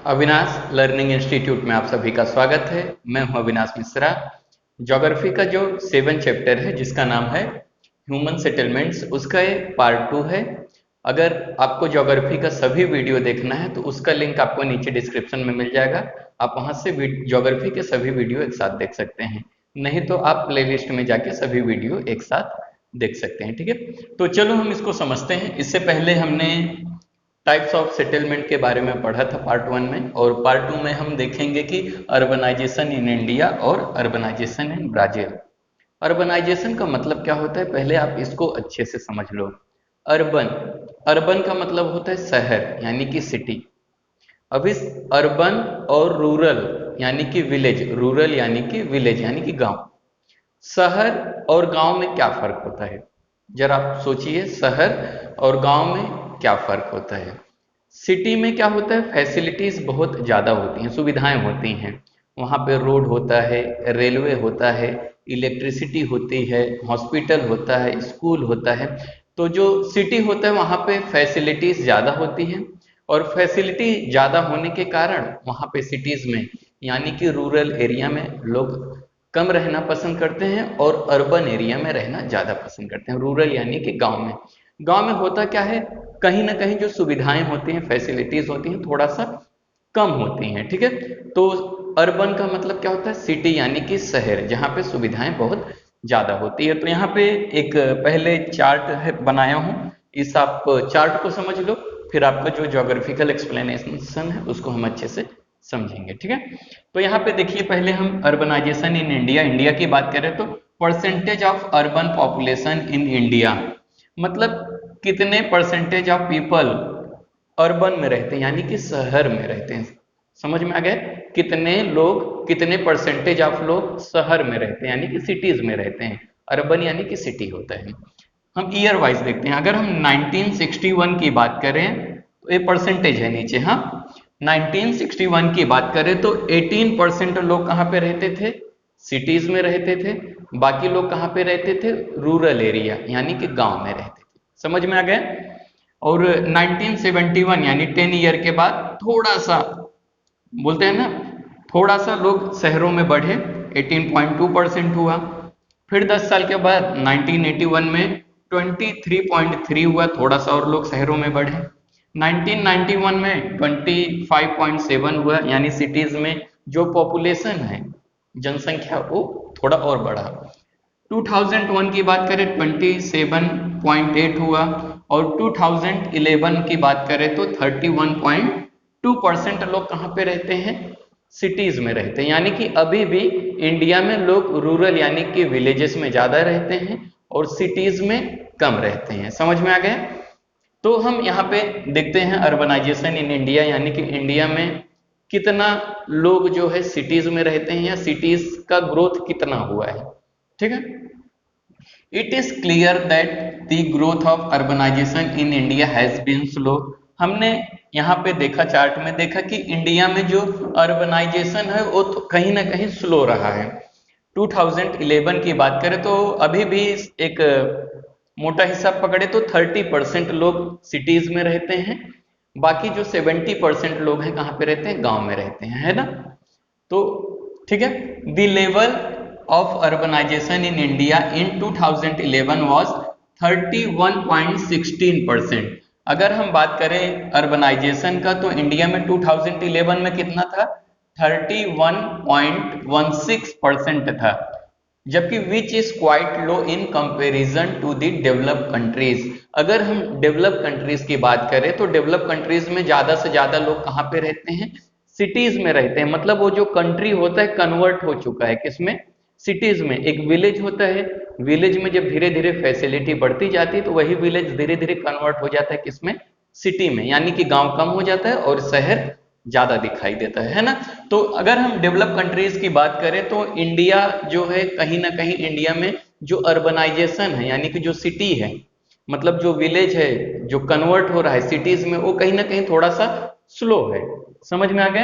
Avinash learning institute में आप सभी का स्वागत है। मैं हूं अविनाश मिश्रा। ज्योग्राफी का जो 7 चैप्टर है जिसका नाम है ह्यूमन सेटलमेंट्स, उसका ये पार्ट 2 है। अगर आपको ज्योग्राफी का सभी वीडियो देखना है तो उसका लिंक आपको नीचे डिस्क्रिप्शन में मिल जाएगा। आप वहां से ज्योग्राफी के सभी वीडियो एक साथ देख सकते हैं, नहीं तो आप प्लेलिस्ट में जाके सभी वीडियो एक साथ देख सकते हैं। ठीक है, तो चलो हम इसको समझते हैं। इससे पहले हमने टाइप्स ऑफ सेटलमेंट के बारे में पढ़ा था पार्ट 1 में, और पार्ट 2 में हम देखेंगे कि अर्बनाइजेशन इन इंडिया और अर्बनाइजेशन इन ब्राजील। अर्बनाइजेशन का मतलब क्या होता है, पहले आप इसको अच्छे से समझ लो। अर्बन अर्बन का मतलब होता है शहर यानी कि सिटी। अब इस अर्बन और रूरल यानी कि विलेज, रूरल यानी कि विलेज यानी कि गांव। शहर और गांव में क्या फर्क होता है, जरा आप सोचिए। शहर और गांव में क्या फर्क होता है। सिटी में क्या होता है, फैसिलिटीज बहुत ज़्यादा होती हैं, सुविधाएं होती हैं। वहाँ पे रोड होता है, रेलवे होता है, इलेक्ट्रिसिटी होती है, हॉस्पिटल होता है, स्कूल होता है। तो जो सिटी होता है वहाँ पे फैसिलिटीज ज़्यादा होती हैं, और फैसिलिटी ज़्यादा होने के कारण वहाँ पे सिटीज़ में यानी कि रूरल एरिया में लोग कम रहना पसंद करते हैं और अर्बन एरिया में रहना ज़्यादा पसंद करते हैं। रूरल यानी कि गांव में। गांव में होता क्या है, कहीं ना कहीं जो सुविधाएं होती हैं, फैसिलिटीज होती हैं, थोड़ा सा कम होती हैं। ठीक है, तो अर्बन का मतलब क्या होता है, सिटी यानी कि शहर, जहाँ पे सुविधाएं बहुत ज़्यादा होती है। तो यहाँ पे एक पहले चार्ट है बनाया हूँ, इस आप चार्ट को समझ लो, फिर आपका जो ज्योग्राफिकल एक्सप्लेनेशन है उसको हम अच्छे से समझेंगे। ठीक है, तो यहाँ पे देखिए, पहले हम अर्बनाइजेशन इन इंडिया, इंडिया की बात करें तो percentage of urban population in India, मतलब कितने परसेंटेज ऑफ पीपल अर्बन में रहते हैं यानी कि शहर में रहते हैं। समझ में आ गया, कितने लोग, कितने परसेंटेज ऑफ लोग शहर में रहते हैं यानी कि सिटीज में रहते हैं। अर्बन यानी कि सिटी होता है। हम ईयर वाइज देखते हैं। अगर हम 1961 की बात करें तो ये परसेंटेज है नीचे। हाँ, 1961 की बात करें तो 18% लोग कहाँ पे रहते थे, सिटीज में रहते थे। बाकी लोग कहाँ पे रहते थे, रूरल एरिया यानी कि गांव में रहते थे। समझ में आ गया। और 1971 यानी 10 ईयर के बाद थोड़ा सा, बोलते हैं ना, थोड़ा सा लोग शहरों में बढ़े, 18.2% हुआ। फिर 10 साल के बाद 1981 में 23.3 हुआ, थोड़ा सा और लोग शहरों में बढ़े। 1991 में 25.7 हुआ, यानी सिटीज में जो पॉपुलेशन है, जनसंख्या, वो थोड़ा और बढ़ा। 2001 की बात करें 27.8 हुआ, और 2011 की बात करें तो 31.2% लोग कहाँ पे रहते हैं, सिटीज में रहते हैं। यानी कि अभी भी इंडिया में लोग रूरल यानी कि विलेजेस में ज्यादा रहते हैं और सिटीज में कम रहते हैं। समझ में आ गया। तो हम यहाँ पे देखते हैं अर्बनाइजेशन इन इंडिया, यानी कि इंडिया में कितना लोग जो है सिटीज में रहते हैं या सिटीज का ग्रोथ कितना हुआ है। ठीक है, it is clear that the growth of urbanisation in India has been slow. हमने यहाँ पे देखा, चार्ट में देखा कि इंडिया में जो अर्बनाइजेशन है वो तो कहीं ना कहीं स्लो रहा है। 2011 की बात करें तो अभी भी एक मोटा हिसाब पकड़े तो 30% लोग सिटीज में रहते हैं, बाकी जो 70% लोग हैं कहाँ पे रहते हैं, गांव में रहते हैं, है ना। तो ठीक है, the level of urbanisation in India in 2011 was 31.16%। अगर हम बात करें अर्बनाइजेशन का तो इंडिया में 2011 में कितना था, 31.16% था, जबकि which is quite low in comparison to the developed countries. अगर हम डेवलप कंट्रीज की बात करें तो डेवलप कंट्रीज में ज्यादा से ज्यादा लोग कहाँ पे रहते हैं, सिटीज में रहते हैं। मतलब वो जो कंट्री होता है कन्वर्ट हो चुका है किसमें, सिटीज में। एक विलेज होता है, विलेज में जब धीरे धीरे फैसिलिटी बढ़ती जाती है तो वही विलेज धीरे धीरे कन्वर्ट हो जाता है किसमें, सिटी में। यानी कि गांव कम हो जाता है और शहर ज्यादा दिखाई देता है ना। तो अगर हम डेवलप कंट्रीज की बात करें तो इंडिया जो है, कहीं ना कहीं इंडिया में जो अर्बनाइजेशन है यानी कि जो सिटी है, मतलब जो विलेज है जो कन्वर्ट हो रहा है सिटीज में, वो कहीं ना कहीं थोड़ा सा स्लो है। समझ में आ गया।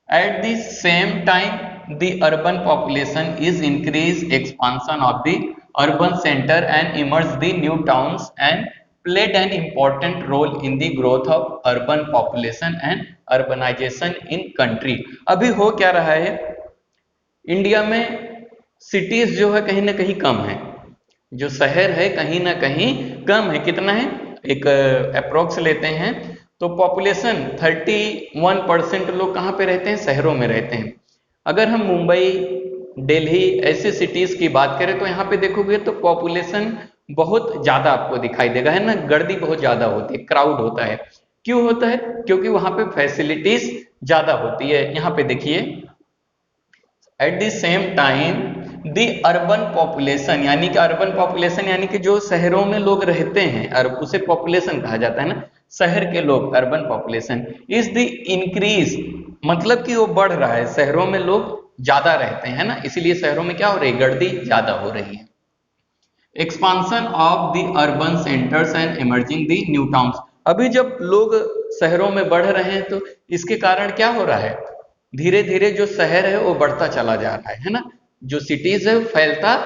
At the same time the urban population is increase, expansion of the urban centre and emerge the new towns and played an important role in the growth of urban population and urbanization in country। अभी हो क्या रहा है, India में cities जो है कहीं ना कहीं कम है, जो शहर है कहीं ना कहीं कम है। कितना है, एक अप्रोक्स लेते हैं तो पॉपुलेशन 31% लोग कहाँ पे रहते हैं, शहरों में रहते हैं। अगर हम मुंबई, दिल्ली ऐसे सिटीज की बात करें तो यहाँ पे देखोगे तो पॉपुलेशन बहुत ज्यादा आपको दिखाई देगा, है ना, गर्दी बहुत ज्यादा होती है, क्राउड होता है। क्यों होता है, क्योंकि वहां पे फैसिलिटीज ज्यादा होती है। यहाँ पे देखिए, at the same time the urban population, यानी कि अर्बन पॉपुलेशन यानी कि जो शहरों में लोग रहते हैं, उसे पॉपुलेशन कहा जाता है ना, शहर के लोग, urban population is the increase, मतलब कि वो बढ़ रहा है, शहरों में लोग ज्यादा रहते हैं ना, इसीलिए शहरों में क्या हो रही है, गर्दी ज्यादा हो रही है। Expansion of the urban centres and emerging the new towns, अभी जब लोग शहरों में बढ़ रहे हैं तो इसके कारण क्या हो रहा है, धीरे धीरे जो शहर है वो बढ़ता चला जा रहा है ना, जो सिटीज है फैलता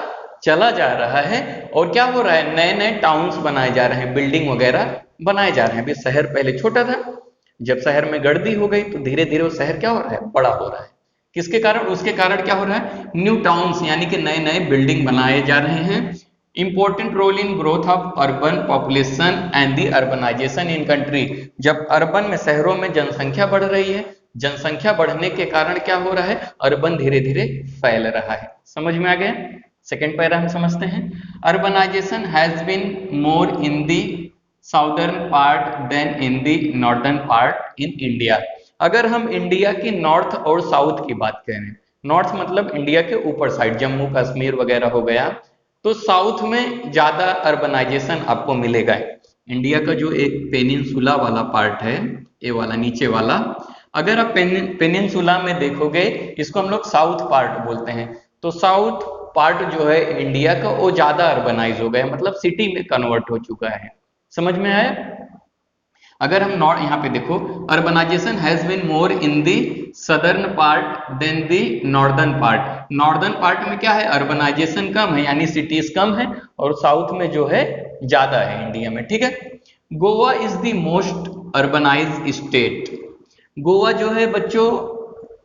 चला जा रहा है। और क्या हो रहा है, नए नए टाउन्स बनाए जा रहे हैं, बिल्डिंग वगैरह बनाए जा रहे हैं। अभी शहर पहले छोटा था, जब शहर में गर्दी हो गई तो धीरे धीरे वो शहर क्या हो रहा है, बड़ा हो रहा है। किसके कारण, उसके कारण क्या हो रहा है, न्यू टाउन्स यानी कि नए नए बिल्डिंग बनाए जा रहे हैं। Important role in growth of urban population and the urbanisation in country, जब अर्बन में, शहरों में जनसंख्या बढ़ रही है, जनसंख्या बढ़ने के कारण क्या हो रहा है, अर्बन धीरे धीरे फैल रहा है। समझ में आ गया। सेकेंड पैरा हम समझते हैं, urbanisation has been more in the southern part than in the northern part in India. अगर हम इंडिया की नॉर्थ और साउथ की बात करें, नॉर्थ मतलब इंडिया के ऊपर साइड, जम्मू कश्मीर वगैरह हो गया, तो साउथ में ज्यादा अर्बनाइजेशन आपको मिलेगा। इंडिया का जो एक पेनिनसुला वाला पार्ट है, ये वाला नीचे वाला, अगर आप पेनिनसुला में देखोगे, इसको हम लोग साउथ पार्ट बोलते हैं, तो साउथ पार्ट जो है इंडिया का वो ज्यादा अर्बनाइज हो गया, मतलब सिटी में कन्वर्ट हो चुका है। समझ में आया। अगर हम नॉर्थ, यहाँ पे देखो, urbanisation has been more in the southern part than the northern part. Northern part में क्या है, अर्बनाइजेशन कम है, यानी सिटीज कम है, और साउथ में जो है ज्यादा है इंडिया में। ठीक है। Goa is the most urbanise state. Goa जो है बच्चों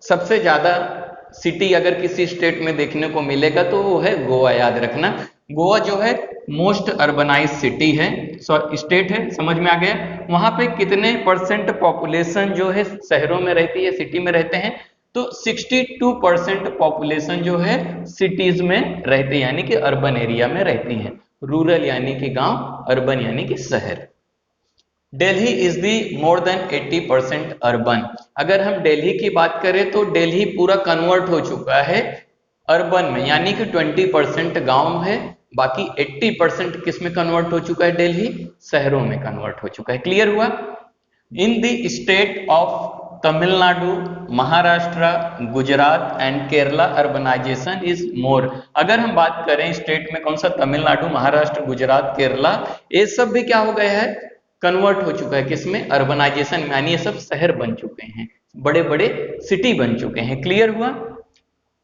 सबसे ज्यादा सिटी अगर किसी स्टेट में देखने को मिलेगा तो वो है गोवा, याद रखना। गोवा जो है मोस्ट अर्बनाइज सिटी है, स्टेट है। समझ में आ गया। वहां पे कितने परसेंट पॉपुलेशन जो है शहरों में रहती है, सिटी में रहते हैं, तो 62% पॉपुलेशन जो है सिटीज में रहती है, यानी कि अर्बन एरिया में रहती है। रूरल यानी कि गांव, अर्बन यानी कि शहर। Delhi is the more than 80% urban. अगर हम दिल्ली की बात करें तो दिल्ली पूरा कन्वर्ट हो चुका है अर्बन में, यानी कि 20% गांव है, बाकी 80% किस में कन्वर्ट हो चुका है, दिल्ली शहरों में कन्वर्ट हो चुका है। क्लियर हुआ। In the state of Tamil Nadu, Maharashtra, Gujarat and Kerala urbanisation is more. अगर हम बात करें स्टेट में कौन सा, तमिलनाडु, महाराष्ट्र, गुजरात, केरला, ये सब भी क्या हो गया है, कन्वर्ट हो चुका है किसमें, अर्बनाइजेशन में, यानी ये सब शहर बन चुके हैं, बड़े बड़े सिटी बन चुके हैं। क्लियर हुआ।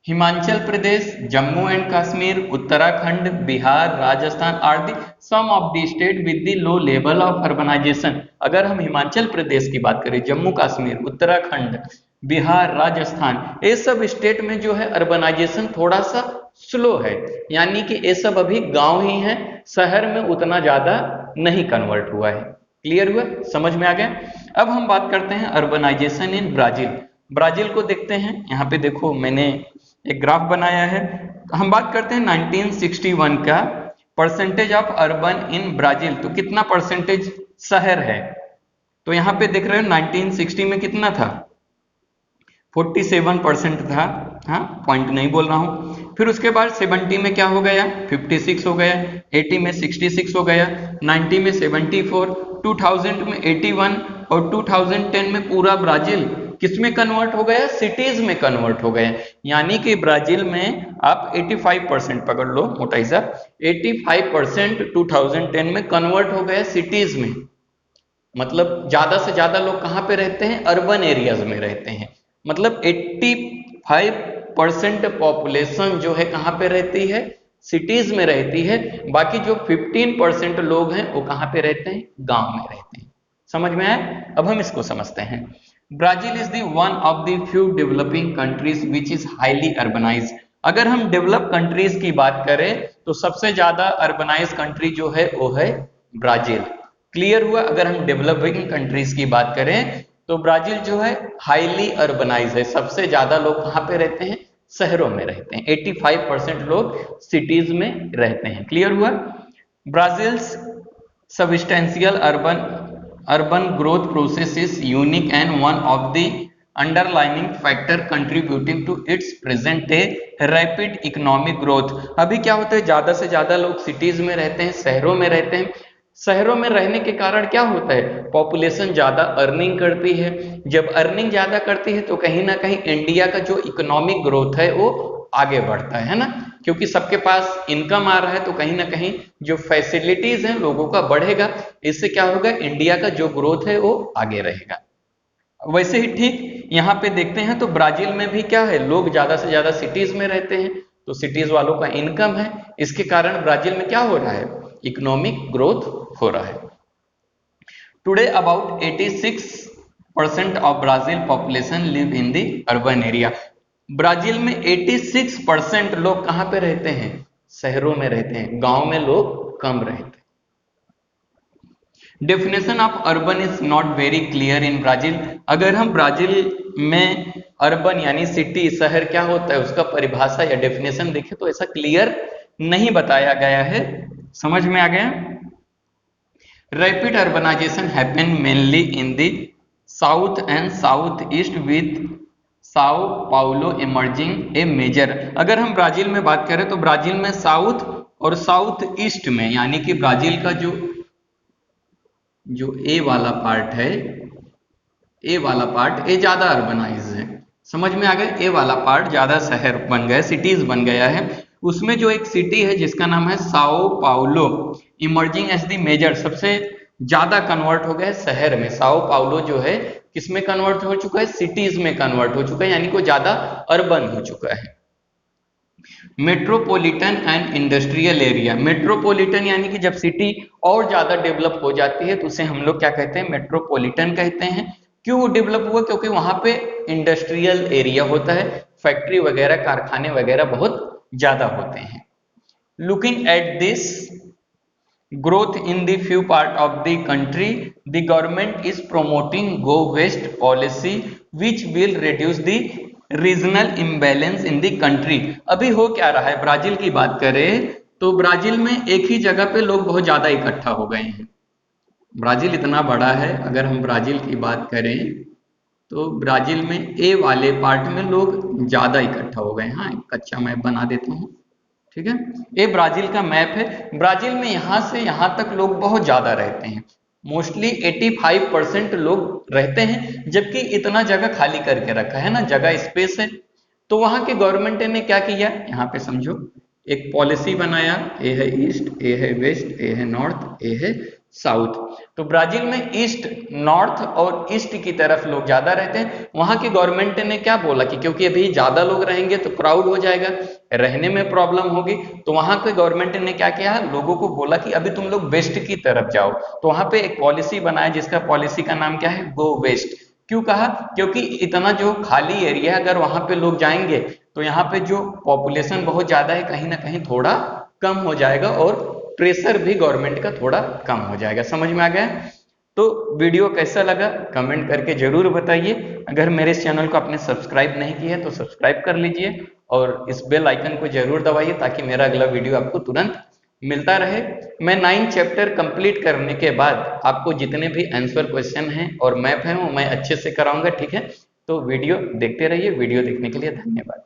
Himachal Pradesh, Jammu and Kashmir, Uttarakhand, Bihar, Rajasthan are the some of the state with the low level of urbanization. अगर हम हिमाचल प्रदेश की बात करें, जम्मू कश्मीर, उत्तराखंड, बिहार, राजस्थान, ये सब स्टेट में जो है अर्बनाइजेशन थोड़ा सा स्लो है, यानी कि ये सब अभी गांव ही है, शहर में उतना ज्यादा नहीं कन्वर्ट हुआ है। क्लियर हुआ, समझ में आ गया। अब हम बात करते हैं अर्बनाइजेशन इन ब्राजील। ब्राजील को देखते हैं। यहाँ पे देखो मैंने एक ग्राफ बनाया है। हम बात करते हैं 1961 का percentage of urban in Brazil, तो कितना परसेंटेज शहर है, तो यहाँ पे देख रहे हो 1960 में कितना था, 47% था। हाँ, पॉइंट नहीं बोल रहा हूँ। फिर उसके बाद 70 में क्या हो गया, 56 हो गया, 80 में 66 हो गया, 90 में 74, 2000 में 81 और 2010 में पूरा ब्राजील किसमें कन्वर्ट हो गया, सिटीज में कन्वर्ट हो गया। यानी कि ब्राजील में आप 85% पकड़ लो मोटा हिसाब, 85% 2010 में कन्वर्ट हो गया सिटीज में। मतलब ज्यादा से ज्यादा लोग कहाँ पे रहते हैं, अर्बन एरियाज में रहते हैं। मतलब 85% पॉपुलेशन जो है कहाँ पे रहती है, सिटीज में रहती है, बाकी जो 15% लोग हैं वो कहाँ पे रहते हैं, गांव में रहते हैं। समझ में आया? अब हम इसको समझते हैं। Brazil is the one of the few developing countries which is highly urbanised. अगर हम डेवलप कंट्रीज की बात करें तो सबसे ज्यादा अर्बनाइज कंट्री जो है वो है ब्राजील। क्लियर हुआ? अगर हम डेवलपिंग कंट्रीज की बात करें तो ब्राजील जो है हाईली अर्बनाइज है, सबसे ज्यादा लोग कहाँ पे रहते हैं, शहरों में रहते हैं। 85% लोग सिटीज में रहते हैं। क्लियर हुआ? Brazil's substantial urban growth process is unique and one of the underlining factor contributing to its present a rapid economic growth. अभी क्या होता है, ज्यादा से ज्यादा लोग सिटीज में रहते हैं, शहरों में रहते हैं। शहरों में रहने के कारण क्या होता है, पॉपुलेशन ज्यादा अर्निंग करती है। जब अर्निंग ज्यादा करती है तो कहीं ना कहीं इंडिया का जो इकोनॉमिक ग्रोथ है वो आगे बढ़ता है ना, क्योंकि सबके पास इनकम आ रहा है तो कहीं ना कहीं जो फैसिलिटीज हैं लोगों का बढ़ेगा। इससे क्या होगा, इंडिया का जो ग्रोथ है वो आगे रहेगा। वैसे ही ठीक यहाँ पे देखते हैं तो ब्राजील में भी क्या है, लोग ज्यादा से ज्यादा सिटीज में रहते हैं, तो सिटीज वालों का इनकम है, इसके कारण ब्राजील में क्या हो रहा है, इकोनॉमिक ग्रोथ हो रहा है। Today about 86% of Brazil population live in the urban area. Brazil में 86% लोग कहाँ पे रहते हैं, शहरों में रहते हैं, गांव में लोग कम रहते हैं। Definition of urban is not very clear in Brazil. अगर हम ब्राजील में अर्बन यानी सिटी, शहर क्या होता है उसका परिभाषा या डेफिनेशन देखें तो ऐसा क्लियर नहीं बताया गया है। समझ में आ गया? Rapid urbanisation happen mainly in the south and south east with Sao Paulo emerging a major. अगर हम ब्राजील में बात करें तो ब्राजील में साउथ और साउथ ईस्ट में, यानी कि ब्राजील का जो ए वाला पार्ट है, ए वाला पार्ट ए ज्यादा अर्बनाइज है। समझ में आ गया? ए वाला पार्ट ज्यादा शहर बन गया, सिटीज बन गया है। उसमें जो एक सिटी है जिसका नाम है Sao Paulo, emerging as the major, सबसे ज्यादा कन्वर्ट हो गया शहर में। साओ पाउलो जो है किसमें कन्वर्ट हो चुका है, सिटीज में कन्वर्ट हो चुका है, यानी कि ज्यादा अर्बन हो चुका है। Metropolitan and industrial area. Metropolitan यानी कि जब सिटी और ज्यादा डेवलप हो जाती है तो उसे हम लोग क्या कहते हैं, मेट्रोपॉलिटन कहते हैं। क्यों डेवलप हुआ, क्योंकि वहां पे इंडस्ट्रियल एरिया होता है, फैक्ट्री वगैरह, कारखाने वगैरह बहुत ज्यादा होते हैं। Looking at this growth in the few part of the country, the government is promoting go west policy which will reduce the regional imbalance in the country. अभी हो क्या रहा है, ब्राजील की बात करें तो ब्राजील में एक ही जगह पे लोग बहुत ज्यादा इकट्ठा हो गए हैं। ब्राजील इतना बड़ा है, अगर हम ब्राजील की बात करें तो ब्राजील में ए वाले पार्ट में लोग ज्यादा इकट्ठा हो गए हैं। हाँ, कच्चा मैप बना देता हूँ, ठीक है। ये ब्राजील का मैप है। ब्राजील में यहां से यहां तक लोग बहुत ज्यादा रहते हैं, मोस्टली 85% लोग रहते हैं, जबकि इतना जगह खाली करके रखा है ना, जगह स्पेस है। तो वहां के गवर्नमेंट ने क्या किया, यहाँ पे समझो, एक पॉलिसी बनाया, ए है ईस्ट, ए है वेस्ट, ए है नॉर्थ, ए है साउथ। तो ब्राजील में ईस्ट, नॉर्थ और ईस्ट की तरफ लोग ज्यादा रहते हैं। वहां की गवर्नमेंट ने क्या बोला कि क्योंकि अभी ज्यादा लोग रहेंगे तो क्राउड हो जाएगा, रहने में प्रॉब्लम होगी, तो वहां के गवर्नमेंट ने क्या किया, लोगों को बोला कि अभी तुम लोग वेस्ट की तरफ जाओ। तो वहां पे एक पॉलिसी बनाया जिसका पॉलिसी का नाम क्या है, गो वेस्ट। क्यों कहा, क्योंकि इतना जो खाली एरिया है, अगर वहां पे लोग जाएंगे तो यहाँ पे जो पॉपुलेशन बहुत ज्यादा है, कहीं ना कहीं थोड़ा कम हो जाएगा और प्रेशर भी गवर्नमेंट का थोड़ा कम हो जाएगा। समझ में आ गया? तो वीडियो कैसा लगा कमेंट करके जरूर बताइए। अगर मेरे इस चैनल को आपने सब्सक्राइब नहीं किया है तो सब्सक्राइब कर लीजिए और इस बेल आइकन को जरूर दबाइए ताकि मेरा अगला वीडियो आपको तुरंत मिलता रहे। मैं 9 चैप्टर कंप्लीट करने के बाद आपको जितने भी आंसर क्वेश्चन हैं और मैप हैं वो मैं अच्छे से कराऊंगा, ठीक है। तो वीडियो देखते रहिए। वीडियो देखने के लिए धन्यवाद।